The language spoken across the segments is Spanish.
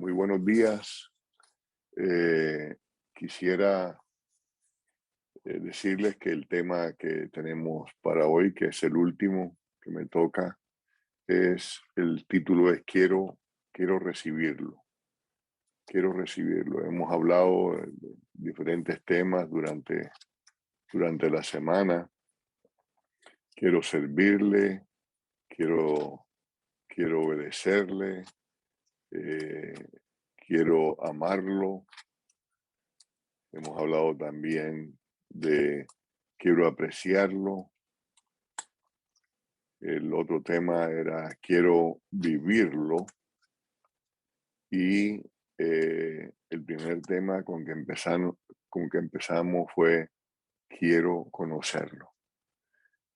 Muy buenos días. Quisiera decirles que el tema que tenemos para hoy, que es el último que me toca, el título es quiero recibirlo. Quiero recibirlo. Hemos hablado de diferentes temas durante la semana. Quiero servirle, quiero, quiero obedecerle, eh, quiero amarlo. Hemos hablado también de quiero apreciarlo. El otro tema era quiero vivirlo. Y el primer tema con que empezamos fue quiero conocerlo.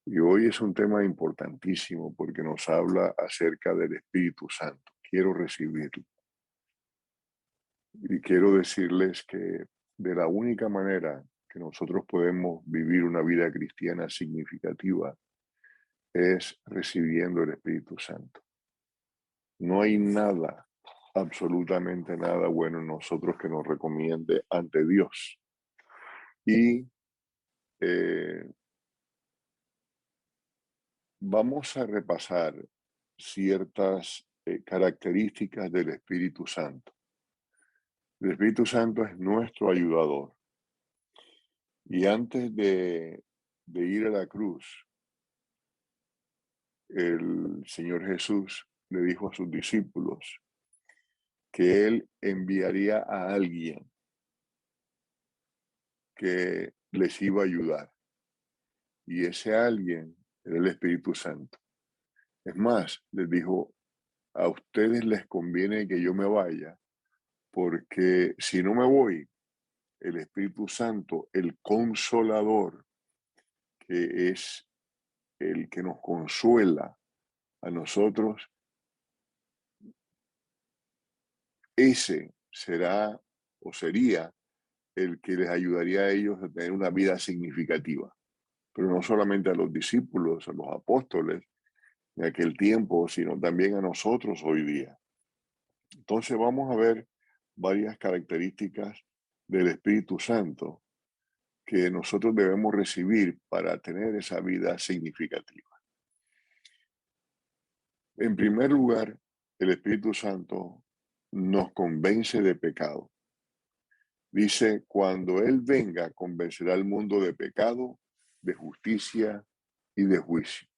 Y hoy es un tema importantísimo porque nos habla acerca del Espíritu Santo. Quiero recibirlo. Y quiero decirles que de la única manera que nosotros podemos vivir una vida cristiana significativa es recibiendo el Espíritu Santo. No hay nada, absolutamente nada bueno en nosotros que nos recomiende ante Dios. Y eh, vamos a repasar ciertas características del Espíritu Santo. El Espíritu Santo es nuestro ayudador. Y antes de ir a la cruz, el Señor Jesús le dijo a sus discípulos que Él enviaría a alguien que les iba a ayudar. Y ese alguien era el Espíritu Santo. Es más, les dijo, a ustedes les conviene que yo me vaya, porque si no me voy, el Espíritu Santo, el Consolador, que es el que nos consuela a nosotros, ese será o sería el que les ayudaría a ellos a tener una vida significativa. Pero no solamente a los discípulos, a los apóstoles de aquel tiempo, sino también a nosotros hoy día. Entonces vamos a ver varias características del Espíritu Santo que nosotros debemos recibir para tener esa vida significativa. En primer lugar, el Espíritu Santo nos convence de pecado. Dice, cuando Él venga, convencerá al mundo de pecado, de justicia y de juicio.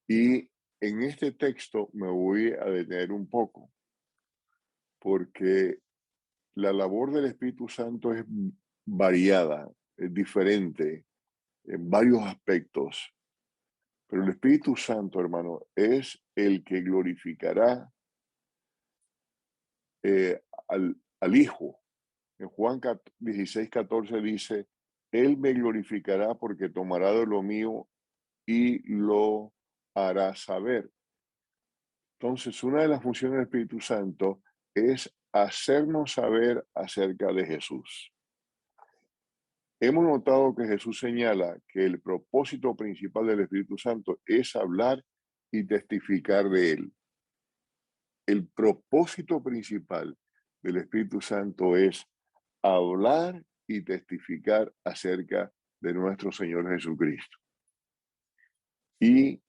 Y en este texto me voy a detener un poco, porque la labor del Espíritu Santo es variada, es diferente en varios aspectos. Pero el Espíritu Santo, hermano, es el que glorificará eh, al Hijo. En Juan 16:14 dice, Él me glorificará porque tomará de lo mío y lo hará saber. Entonces, una de las funciones del Espíritu Santo es hacernos saber acerca de Jesús. Hemos notado que Jesús señala que el propósito principal del Espíritu Santo es hablar y testificar de Él. El propósito principal del Espíritu Santo es hablar y testificar acerca de nuestro Señor Jesucristo. Y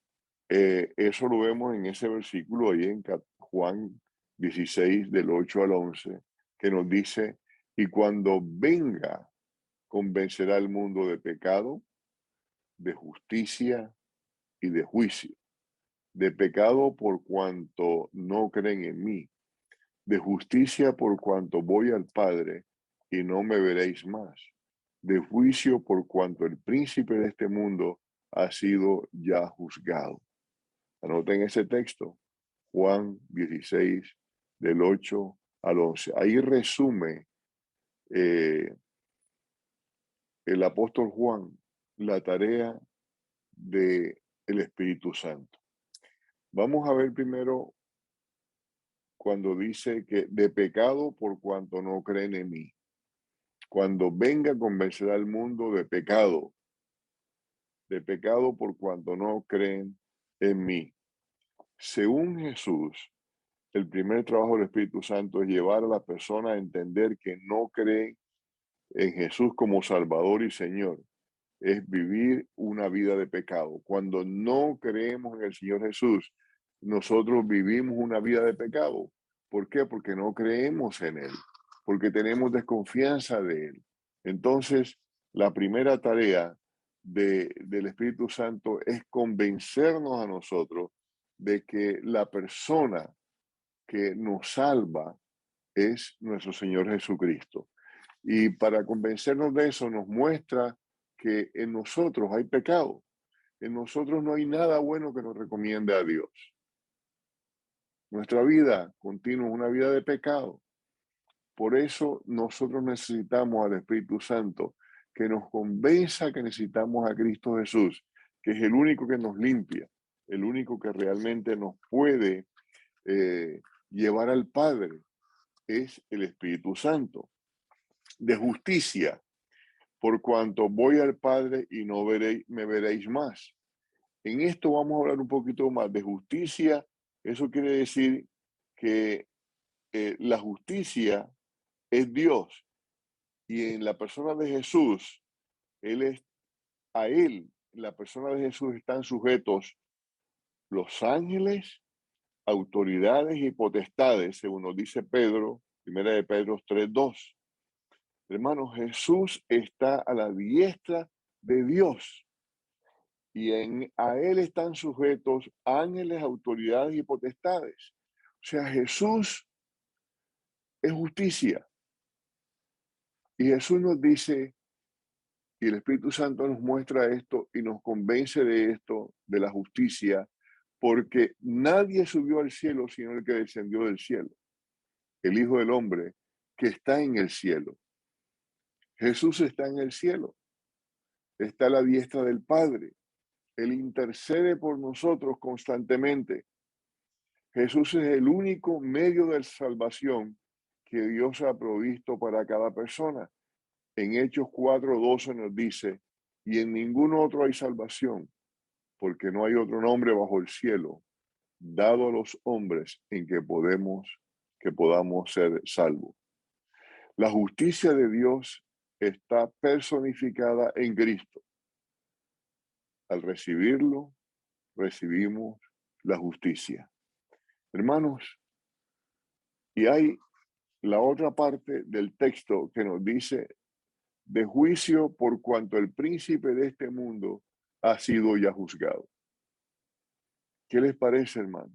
eso lo vemos en ese versículo ahí en Juan 16, del 8 al 11, que nos dice, y cuando venga, convencerá al mundo de pecado, de justicia y de juicio. De pecado por cuanto no creen en mí, de justicia por cuanto voy al Padre y no me veréis más, de juicio por cuanto el príncipe de este mundo ha sido ya juzgado. Anoten ese texto, Juan 16, del 8 al 11. Ahí resume eh, el apóstol Juan la tarea del Espíritu Santo. Vamos a ver primero cuando dice que de pecado por cuanto no creen en mí. Cuando venga, convencerá al mundo de pecado, de pecado por cuanto no creen en mí. Según Jesús, el primer trabajo del Espíritu Santo es llevar a la persona a entender que no creen en Jesús como Salvador y Señor. Es vivir una vida de pecado. Cuando no creemos en el Señor Jesús, nosotros vivimos una vida de pecado. ¿Por qué? Porque no creemos en Él, porque tenemos desconfianza de Él. Entonces, la primera tarea del Espíritu Santo es convencernos a nosotros de que la persona que nos salva es nuestro Señor Jesucristo. Y para convencernos de eso nos muestra que en nosotros hay pecado. En nosotros no hay nada bueno que nos recomiende a Dios. Nuestra vida continua es una vida de pecado. Por eso nosotros necesitamos al Espíritu Santo que nos convenza que necesitamos a Cristo Jesús, que es el único que nos limpia, el único que realmente nos puede llevar al Padre, es el Espíritu Santo. De justicia, por cuanto voy al Padre y no me veréis más. En esto vamos a hablar un poquito más de justicia. Eso quiere decir que la justicia es Dios y en la persona de Jesús, a Él, en la persona de Jesús están sujetos los ángeles, autoridades y potestades, según nos dice Pedro, primera de Pedro 3:2. Hermanos, Jesús está a la diestra de Dios y a Él están sujetos ángeles, autoridades y potestades. O sea, Jesús es justicia. Y Jesús nos dice, y el Espíritu Santo nos muestra esto y nos convence de esto, de la justicia, porque nadie subió al cielo sino el que descendió del cielo, el Hijo del Hombre que está en el cielo. Jesús está en el cielo, está a la diestra del Padre. Él intercede por nosotros constantemente. Jesús es el único medio de salvación que Dios ha provisto para cada persona. En Hechos 4:12 nos dice, y en ningún otro hay salvación, porque no hay otro nombre bajo el cielo dado a los hombres en que podamos ser salvos. La justicia de Dios está personificada en Cristo. Al recibirlo, recibimos la justicia. Hermanos, y hay la otra parte del texto que nos dice de juicio por cuanto el príncipe de este mundo ha sido ya juzgado. ¿Qué les parece, hermano?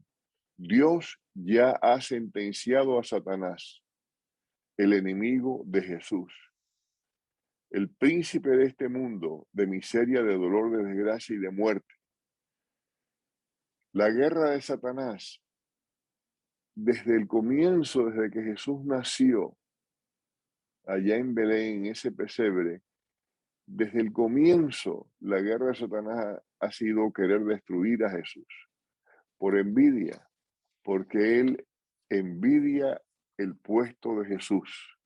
Dios ya ha sentenciado a Satanás, el enemigo de Jesús. El príncipe de este mundo, de miseria, de dolor, de desgracia y de muerte. La guerra de Satanás, desde el comienzo, desde que Jesús nació, allá en Belén, en ese pesebre, desde el comienzo, la guerra de Satanás ha sido querer destruir a Jesús por envidia, porque él envidia el puesto de Jesús.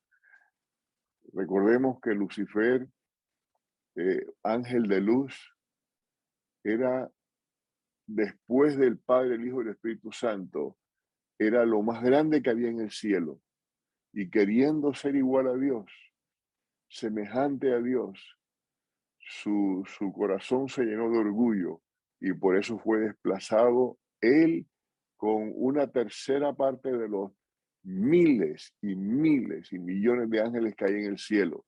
Recordemos que Lucifer, ángel de luz, era después del Padre, el Hijo y el Espíritu Santo, era lo más grande que había en el cielo. Y queriendo ser igual a Dios, semejante a Dios, su corazón se llenó de orgullo y por eso fue desplazado él con una tercera parte de los miles y miles y millones de ángeles que hay en el cielo.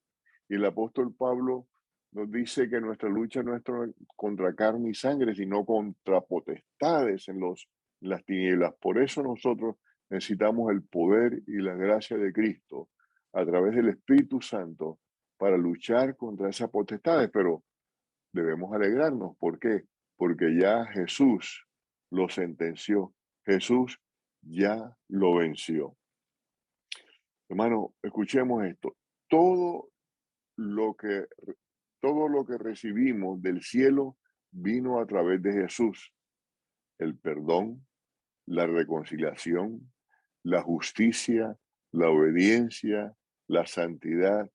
Y el apóstol Pablo nos dice que nuestra lucha no es contra carne y sangre, sino contra potestades en las tinieblas. Por eso nosotros necesitamos el poder y la gracia de Cristo a través del Espíritu Santo para luchar contra esas potestades, pero debemos alegrarnos. ¿Por qué? Porque ya Jesús lo sentenció. Jesús ya lo venció. Hermano, escuchemos esto. Todo lo que recibimos del cielo vino a través de Jesús. El perdón, la reconciliación, la justicia, la obediencia, la santidad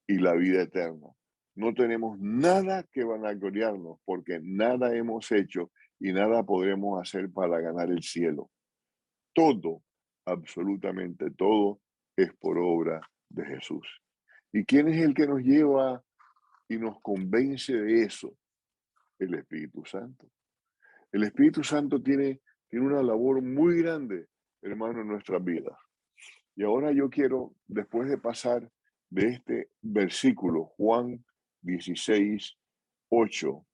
y la vida eterna. No tenemos nada que vanagloriarnos porque nada hemos hecho y nada podremos hacer para ganar el cielo. Todo, absolutamente todo, es por obra de Jesús. ¿Y quién es el que nos lleva y nos convence de eso? El Espíritu Santo. El Espíritu Santo tiene una labor muy grande, hermano, en nuestras vidas. Y ahora yo quiero, después de pasar de este versículo, Juan 16:8,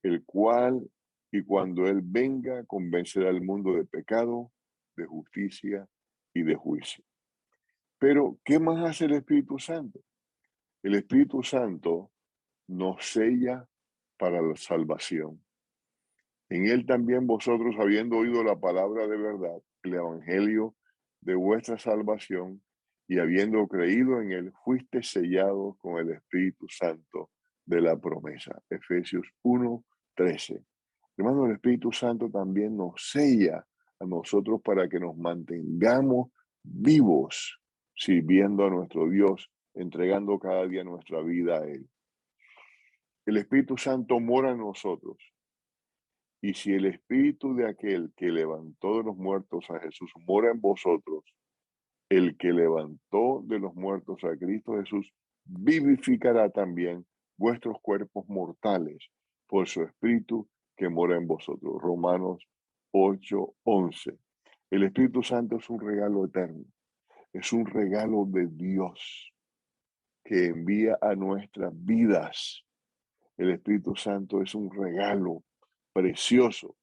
el cual, y cuando Él venga, convencerá al mundo de pecado, de justicia y de juicio. Pero, ¿qué más hace el Espíritu Santo? El Espíritu Santo nos sella para la salvación. En Él también vosotros, habiendo oído la palabra de verdad, el Evangelio de vuestra salvación, y habiendo creído en Él, fuiste sellados con el Espíritu Santo de la promesa. Efesios 1:13. Hermano, el Espíritu Santo también nos sella a nosotros para que nos mantengamos vivos, sirviendo a nuestro Dios, entregando cada día nuestra vida a Él. El Espíritu Santo mora en nosotros. Y si el Espíritu de aquel que levantó de los muertos a Jesús mora en vosotros, el que levantó de los muertos a Cristo Jesús vivificará también vuestros cuerpos mortales por su Espíritu que mora en vosotros. Romanos 8:11. El Espíritu Santo es un regalo eterno, es un regalo de Dios que envía a nuestras vidas. El Espíritu Santo es un regalo precioso,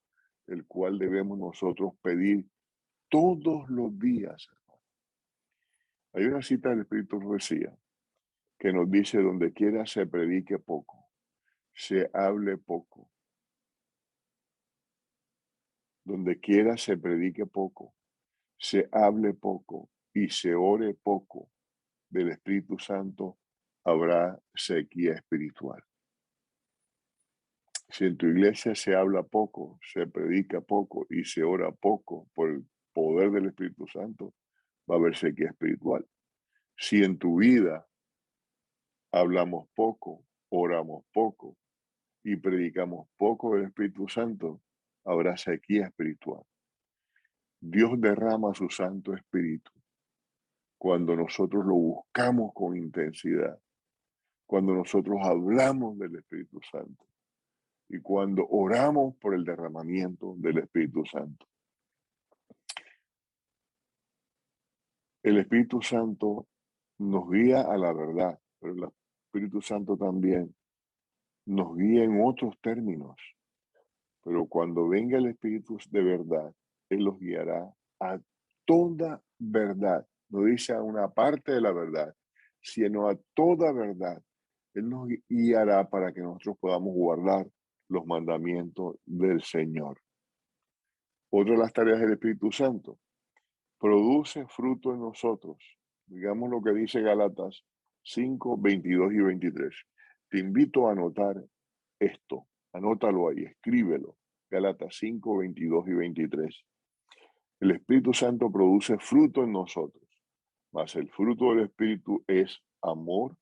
el cual debemos nosotros pedir todos los días. Hay una cita del Espíritu Profecía que nos dice: donde quiera se predique poco, se hable poco. Donde quiera se predique poco, se hable poco y se ore poco del Espíritu Santo, habrá sequía espiritual. Si en tu iglesia se habla poco, se predica poco y se ora poco por el poder del Espíritu Santo, va a haber sequía espiritual. Si en tu vida hablamos poco, oramos poco y predicamos poco del Espíritu Santo, habrá sequía espiritual. Dios derrama su Santo Espíritu cuando nosotros lo buscamos con intensidad, cuando nosotros hablamos del Espíritu Santo y cuando oramos por el derramamiento del Espíritu Santo. El Espíritu Santo nos guía a la verdad, pero el Espíritu Santo también nos guía en otros términos. Pero cuando venga el Espíritu de verdad, Él los guiará a toda verdad. No dice a una parte de la verdad, sino a toda verdad. Él nos guiará para que nosotros podamos guardar los mandamientos del Señor. Otra de las tareas del Espíritu Santo: produce fruto en nosotros. Digamos lo que dice Gálatas 5:22 y 23. Te invito a anotar esto, anótalo ahí, escríbelo. Gálatas 5:22 y 23. El Espíritu Santo produce fruto en nosotros, mas el fruto del Espíritu es amor,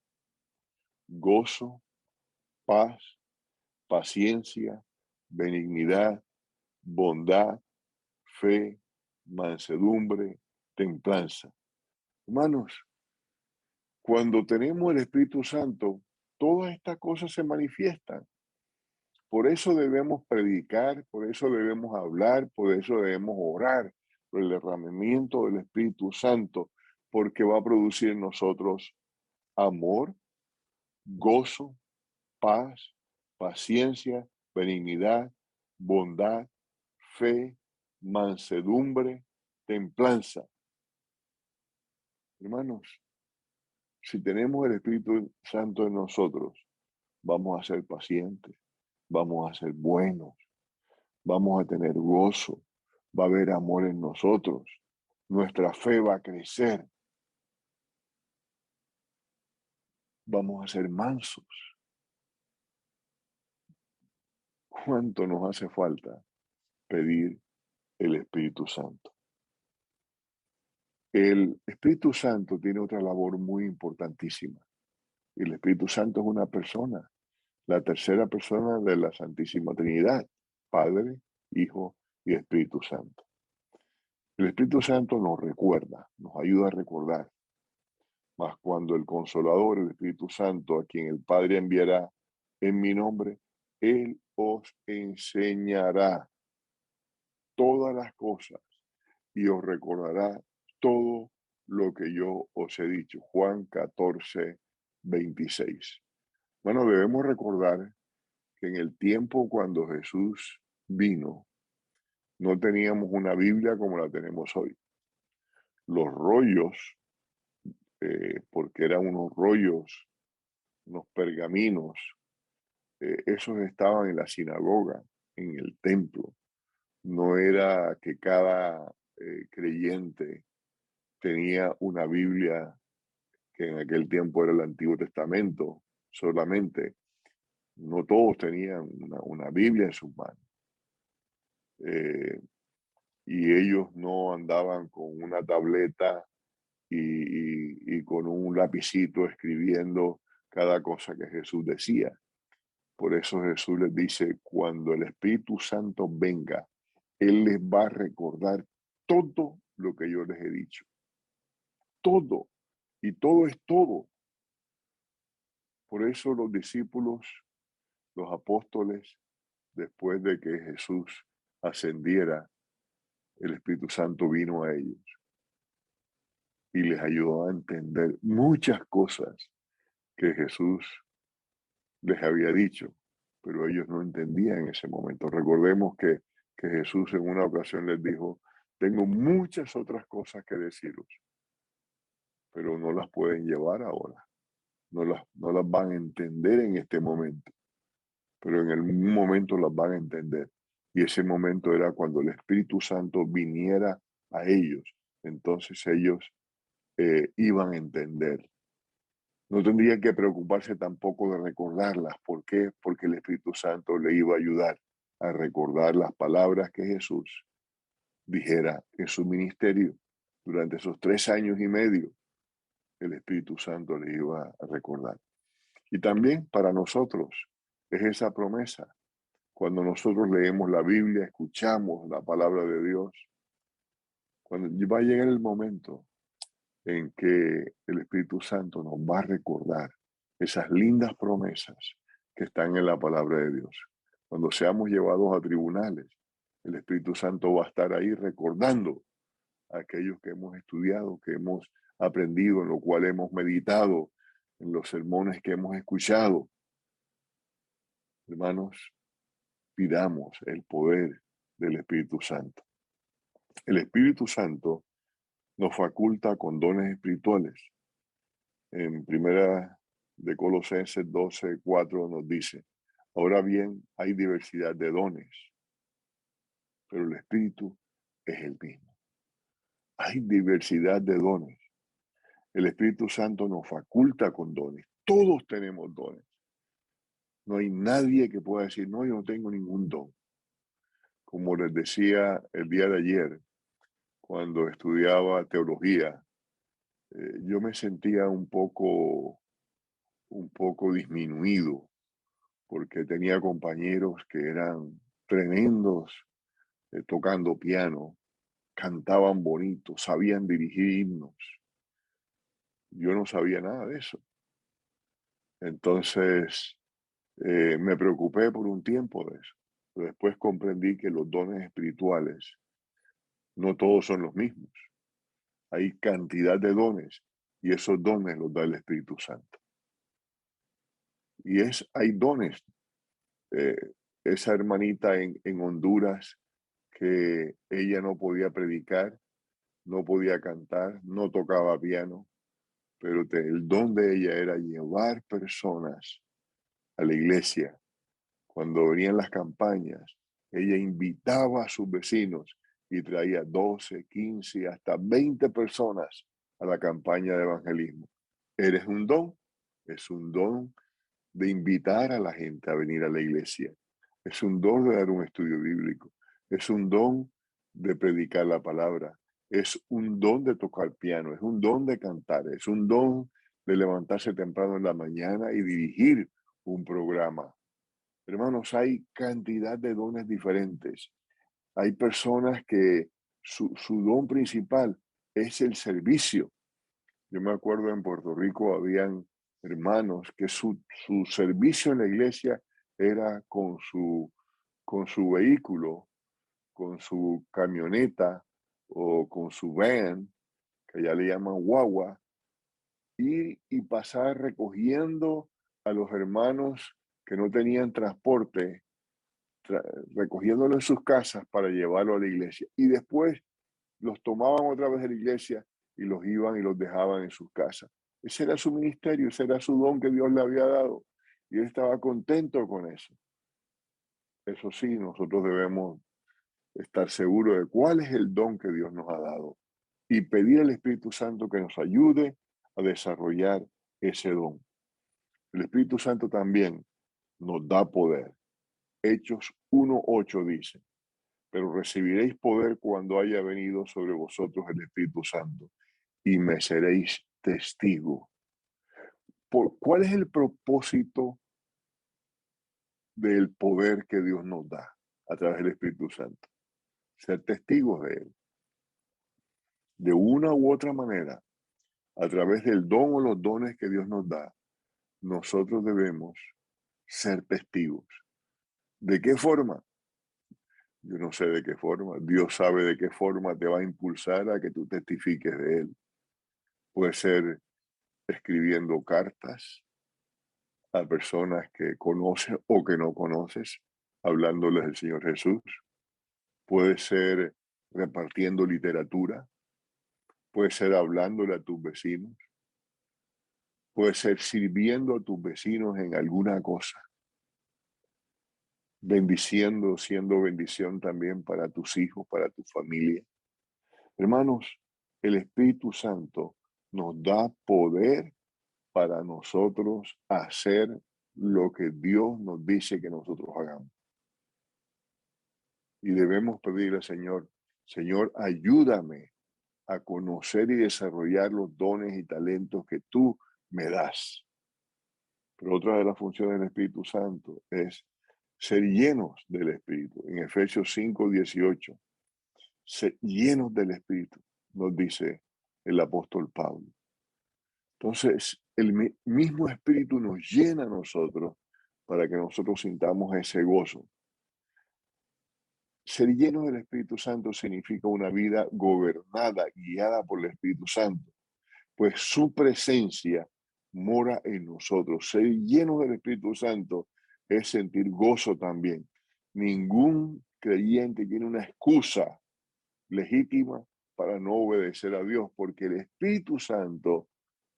gozo, paz, paciencia, benignidad, bondad, fe, mansedumbre, templanza. Hermanos, cuando tenemos el Espíritu Santo, todas estas cosas se manifiestan. Por eso debemos predicar, por eso debemos hablar, por eso debemos orar por el derramamiento del Espíritu Santo, porque va a producir en nosotros amor, gozo, paz, paciencia, benignidad, bondad, fe, mansedumbre, templanza. Hermanos, si tenemos el Espíritu Santo en nosotros, vamos a ser pacientes, vamos a ser buenos, vamos a tener gozo, va a haber amor en nosotros, nuestra fe va a crecer, vamos a ser mansos. ¿Cuánto nos hace falta pedir el Espíritu Santo? El Espíritu Santo tiene otra labor muy importantísima, Y el Espíritu Santo es una persona, la tercera persona de la Santísima Trinidad, Padre, Hijo y Espíritu Santo. El Espíritu Santo nos recuerda, nos ayuda a recordar, mas cuando el Consolador, el Espíritu Santo, a quien el Padre enviará en mi nombre, Él os enseñará todas las cosas y os recordará todo lo que yo os he dicho. Juan 14, 26. Bueno, debemos recordar que en el tiempo cuando Jesús vino, no teníamos una Biblia como la tenemos hoy. Los rollos, porque eran unos rollos, unos pergaminos, esos estaban en la sinagoga, en el templo. No era que cada creyente tenía una Biblia, que en aquel tiempo era el Antiguo Testamento solamente. No todos tenían una Biblia en sus manos. Y ellos no andaban con una tableta y con un lapicito escribiendo cada cosa que Jesús decía. Por eso Jesús les dice, cuando el Espíritu Santo venga, Él les va a recordar todo lo que yo les he dicho. Todo. Y todo es todo. Por eso los discípulos, los apóstoles, después de que Jesús ascendiera, el Espíritu Santo vino a ellos y les ayudó a entender muchas cosas que Jesús les había dicho, pero ellos no entendían en ese momento. Recordemos que Jesús en una ocasión les dijo, tengo muchas otras cosas que deciros, pero no las pueden llevar ahora, no las van a entender en este momento, pero en algún momento las van a entender. Y ese momento era cuando el Espíritu Santo viniera a ellos, entonces ellos iban a entender. No tendría que preocuparse tampoco de recordarlas. ¿Por qué? Porque el Espíritu Santo le iba a ayudar a recordar las palabras que Jesús dijera en su ministerio. Durante esos 3 años y medio, el Espíritu Santo le iba a recordar. Y también para nosotros es esa promesa. Cuando nosotros leemos la Biblia, escuchamos la palabra de Dios, cuando va a llegar el momento en que el Espíritu Santo nos va a recordar esas lindas promesas que están en la palabra de Dios. Cuando seamos llevados a tribunales, el Espíritu Santo va a estar ahí recordando a aquellos que hemos estudiado, que hemos aprendido, en lo cual hemos meditado, en los sermones que hemos escuchado. Hermanos, pidamos el poder del Espíritu Santo. El Espíritu Santo nos faculta con dones espirituales. En primera de Colosenses 12:4 nos dice, ahora bien, hay diversidad de dones, pero el Espíritu es el mismo. Hay diversidad de dones. El Espíritu Santo nos faculta con dones. Todos tenemos dones. No hay nadie que pueda decir, no, yo no tengo ningún don. Como les decía el día de ayer, cuando estudiaba teología, yo me sentía un poco disminuido porque tenía compañeros que eran tremendos tocando piano, cantaban bonito, sabían dirigir himnos. Yo no sabía nada de eso. Entonces me preocupé por un tiempo de eso. Pero después comprendí que los dones espirituales no todos son los mismos. Hay cantidad de dones y esos dones los da el Espíritu Santo. Y hay dones. Eh, esa hermanita en Honduras que ella no podía predicar, no podía cantar, no tocaba piano, pero el don de ella era llevar personas a la iglesia. Cuando venían las campañas, ella invitaba a sus vecinos y traía 12, 15, hasta 20 personas a la campaña de evangelismo. ¿Eres un don? Es un don de invitar a la gente a venir a la iglesia. Es un don de dar un estudio bíblico. Es un don de predicar la palabra. Es un don de tocar piano. Es un don de cantar. Es un don de levantarse temprano en la mañana y dirigir un programa. Hermanos, hay cantidad de dones diferentes. Hay personas que su don principal es el servicio. Yo me acuerdo en Puerto Rico habían hermanos que su servicio en la iglesia era con su vehículo, con su camioneta o con su van, que ya le llaman guagua, ir y pasar recogiendo a los hermanos que no tenían transporte, recogiéndolo en sus casas para llevarlo a la iglesia. Y después los tomaban otra vez de la iglesia y los iban y los dejaban en sus casas. Ese era su ministerio, ese era su don que Dios le había dado. Y él estaba contento con eso. Eso sí, nosotros debemos estar seguros de cuál es el don que Dios nos ha dado y pedir al Espíritu Santo que nos ayude a desarrollar ese don. El Espíritu Santo también nos da poder. Hechos 1:8 dice: pero recibiréis poder cuando haya venido sobre vosotros el Espíritu Santo y me seréis testigo. ¿Cuál es el propósito del poder que Dios nos da a través del Espíritu Santo? Ser testigos de Él. De una u otra manera, a través del don o los dones que Dios nos da, nosotros debemos ser testigos. ¿De qué forma? Yo no sé de qué forma. Dios sabe de qué forma te va a impulsar a que tú testifiques de Él. Puede ser escribiendo cartas a personas que conoces o que no conoces, hablándoles del Señor Jesús. Puede ser repartiendo literatura. Puede ser hablándole a tus vecinos. Puede ser sirviendo a tus vecinos en alguna cosa. Bendiciendo, siendo bendición también para tus hijos, para tu familia. Hermanos, el Espíritu Santo nos da poder para nosotros hacer lo que Dios nos dice que nosotros hagamos. Y debemos pedirle al Señor, Señor, ayúdame a conocer y desarrollar los dones y talentos que tú me das. Pero otra de las funciones del Espíritu Santo es ser llenos del Espíritu. En Efesios 5:18, ser llenos del Espíritu, nos dice el apóstol Pablo. Entonces, el mismo Espíritu nos llena a nosotros para que nosotros sintamos ese gozo. Ser lleno del Espíritu Santo significa una vida gobernada, guiada por el Espíritu Santo, pues su presencia mora en nosotros. Ser lleno del Espíritu Santo es sentir gozo también. Ningún creyente tiene una excusa legítima para no obedecer a Dios, porque el Espíritu Santo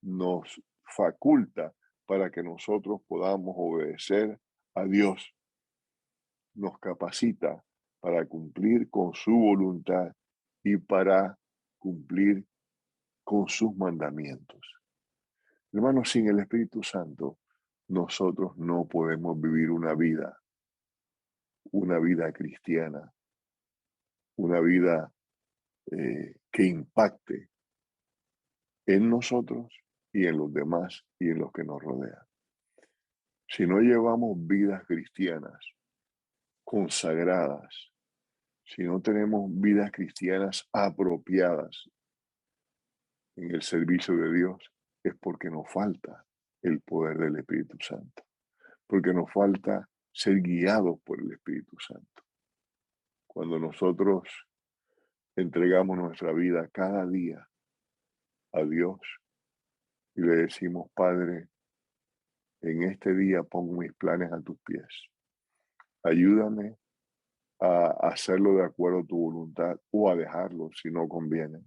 nos faculta para que nosotros podamos obedecer a Dios. Nos capacita para cumplir con su voluntad y para cumplir con sus mandamientos. Hermanos, sin el Espíritu Santo, nosotros no podemos vivir una vida cristiana, una vida que impacte en nosotros y en los demás y en los que nos rodean. Si no llevamos vidas cristianas consagradas, si no tenemos vidas cristianas apropiadas en el servicio de Dios, es porque nos falta el poder del Espíritu Santo, porque nos falta ser guiados por el Espíritu Santo. Cuando nosotros entregamos nuestra vida cada día a Dios y le decimos, Padre, en este día pongo mis planes a tus pies. Ayúdame a hacerlo de acuerdo a tu voluntad o a dejarlo si no conviene.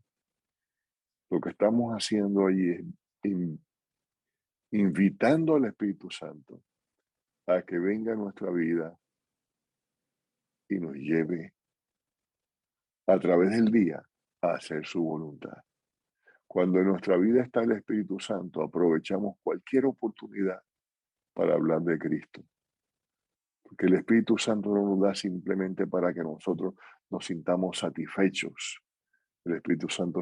Lo que estamos haciendo allí es invitando al Espíritu Santo a que venga a nuestra vida y nos lleve a través del día a hacer su voluntad. Cuando en nuestra vida está el Espíritu Santo, aprovechamos cualquier oportunidad para hablar de Cristo. Porque el Espíritu Santo no nos da simplemente para que nosotros nos sintamos satisfechos. El Espíritu Santo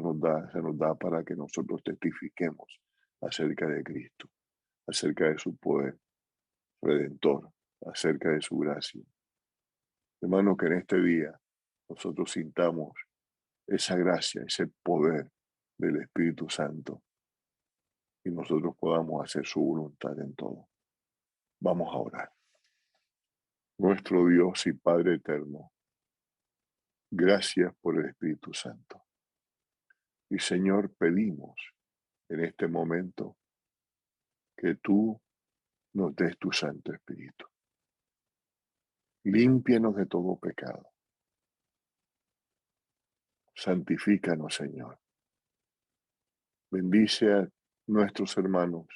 se nos da para que nosotros testifiquemos acerca de Cristo, acerca de su poder redentor, acerca de su gracia. Hermano, que en este día nosotros sintamos esa gracia, ese poder del Espíritu Santo y nosotros podamos hacer su voluntad en todo. Vamos a orar. Nuestro Dios y Padre eterno, gracias por el Espíritu Santo. Y Señor, pedimos en este momento que tú nos des tu Santo Espíritu. Límpianos de todo pecado. Santifícanos, Señor. Bendice a nuestros hermanos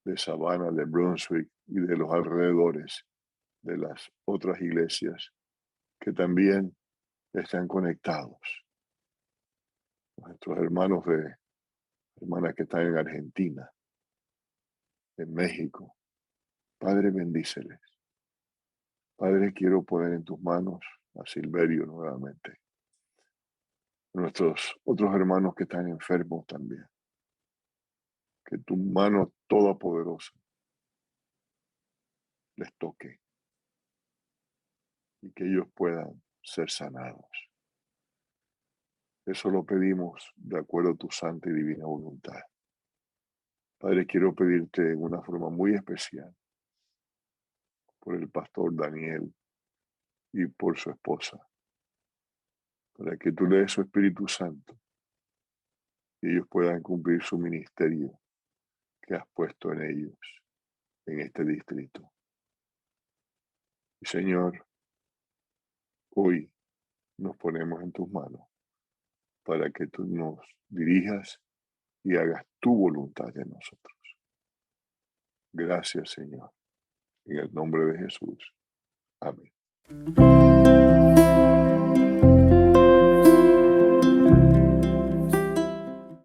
de Savannah, de Brunswick y de los alrededores de las otras iglesias que también están conectados. Nuestros hermanas que están en Argentina, en México. Padre, bendíceles. Padre, quiero poner en tus manos a Silverio nuevamente. Nuestros otros hermanos que están enfermos también. Que tu mano todopoderosa les toque y que ellos puedan ser sanados. Eso lo pedimos de acuerdo a tu santa y divina voluntad. Padre, quiero pedirte en una forma muy especial por el pastor Daniel y por su esposa, para que tú le des su Espíritu Santo y ellos puedan cumplir su ministerio que has puesto en ellos, en este distrito. Y Señor, hoy nos ponemos en tus manos para que tú nos dirijas y hagas tu voluntad en nosotros. Gracias, Señor. En el nombre de Jesús. Amén.